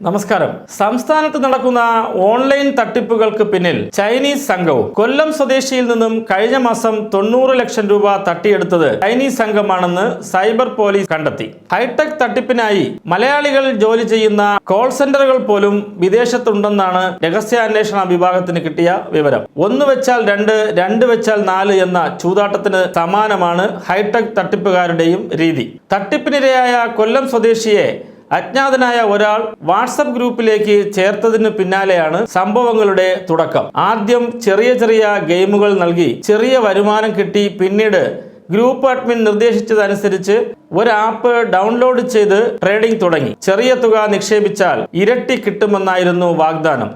നമസ്കാരം. സംസ്ഥാനത്ത് നടക്കുന്ന ഓൺലൈൻ തട്ടിപ്പുകൾക്ക് പിന്നിൽ ചൈനീസ് സംഘവും കൊല്ലം സ്വദേശിയിൽ നിന്നും കഴിഞ്ഞ മാസം 90 ലക്ഷം രൂപ തട്ടിയെടുത്തത് ചൈനീസ് സംഘമാണെന്ന് സൈബർ പോലീസ് കണ്ടെത്തി. ഹൈടെക് തട്ടിപ്പിനായി മലയാളികൾ ജോലി ചെയ്യുന്ന കോൾ സെന്ററുകൾ പോലും വിദേശത്തുണ്ടെന്നാണ് രഹസ്യാന്വേഷണ വിഭാഗത്തിന് കിട്ടിയ വിവരം. 1 വെച്ചാൽ 2, 2 വെച്ചാൽ 4 എന്ന ചൂതാട്ടത്തിന് സമാനമാണ് ഹൈടെക് തട്ടിപ്പുകാരുടെയും രീതി. തട്ടിപ്പിനിരയായ കൊല്ലം സ്വദേശിയെ അജ്ഞാതനായ ഒരാൾ വാട്സപ്പ് ഗ്രൂപ്പിലേക്ക് ചേർത്തതിന് പിന്നാലെയാണ് സംഭവങ്ങളുടെ തുടക്കം. ആദ്യം ചെറിയ ഗെയിമുകൾ നൽകി ചെറിയ വരുമാനം കിട്ടി. പിന്നീട് ഗ്രൂപ്പ് അഡ്മിൻ നിർദ്ദേശിച്ചതനുസരിച്ച് ഒരു ആപ്പ് ഡൗൺലോഡ് ചെയ്ത് ട്രേഡിംഗ് തുടങ്ങി. ചെറിയ തുക നിക്ഷേപിച്ചാൽ ഇരട്ടി കിട്ടുമെന്നായിരുന്നു വാഗ്ദാനം.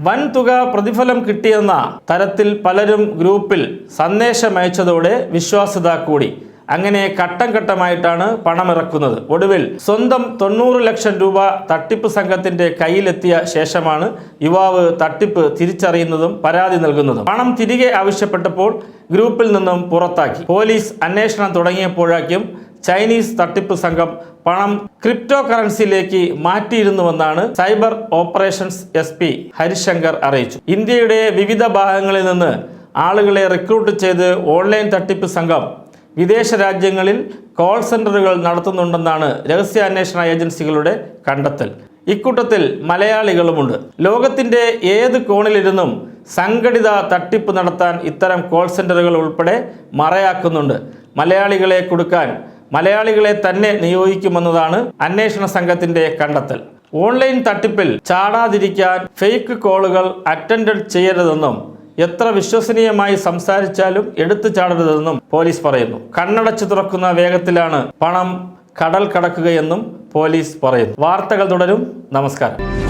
വൻ തുക പ്രതിഫലം കിട്ടിയെന്ന തരത്തിൽ പലരും ഗ്രൂപ്പിൽ സന്ദേശമയച്ചതോടെ വിശ്വാസ്യത കൂടി. അങ്ങനെ ഘട്ടം ഘട്ടമായിട്ടാണ് പണമിറക്കുന്നത്. ഒടുവിൽ സ്വന്തം 90 ലക്ഷം രൂപ തട്ടിപ്പ് സംഘത്തിന്റെ കയ്യിലെത്തിയ ശേഷമാണ് യുവാവ് തട്ടിപ്പ് തിരിച്ചറിയുന്നതും പരാതി നൽകുന്നതും. പണം തിരികെ ആവശ്യപ്പെട്ടപ്പോൾ ഗ്രൂപ്പിൽ നിന്നും പുറത്താക്കി. പോലീസ് അന്വേഷണം തുടങ്ങിയപ്പോഴേക്കും ചൈനീസ് തട്ടിപ്പ് സംഘം പണം ക്രിപ്റ്റോ കറൻസിയിലേക്ക് മാറ്റിയിരുന്നുവെന്നാണ് സൈബർ ഓപ്പറേഷൻസ് SP ഹരിശങ്കർ അറിയിച്ചു. ഇന്ത്യയുടെ വിവിധ ഭാഗങ്ങളിൽ നിന്ന് ആളുകളെ റിക്രൂട്ട് ചെയ്ത് ഓൺലൈൻ തട്ടിപ്പ് സംഘം വിദേശ രാജ്യങ്ങളിൽ കോൾ സെന്ററുകൾ നടത്തുന്നുണ്ടെന്നാണ് രഹസ്യാന്വേഷണ ഏജൻസികളുടെ കണ്ടെത്തൽ. ഇക്കൂട്ടത്തിൽ മലയാളികളുമുണ്ട്. ലോകത്തിന്റെ ഏത് കോണിലിരുന്നും സംഘടിത തട്ടിപ്പ് നടത്താൻ ഇത്തരം കോൾ സെന്ററുകൾ ഉൾപ്പെടെ മറയാക്കുന്നുണ്ട്. മലയാളികളെ കൊടുക്കാൻ മലയാളികളെ തന്നെ നിയോഗിക്കുമെന്നതാണ് അന്വേഷണ സംഘത്തിന്റെ കണ്ടെത്തൽ. ഓൺലൈൻ തട്ടിപ്പിൽ ചാടാതിരിക്കാൻ ഫേക്ക് കോളുകൾ അറ്റൻഡ് ചെയ്യരുതെന്നും എത്ര വിശ്വസനീയമായി സംസാരിച്ചാലും എടുത്തു ചാടരുതെന്നും പോലീസ് പറയുന്നു. കണ്ണടച്ചു തുറക്കുന്ന വേഗത്തിലാണ് പണം കടൽ കടക്കുകയെന്നും പോലീസ് പറയുന്നു. വാർത്തകൾ തുടരും. നമസ്കാരം.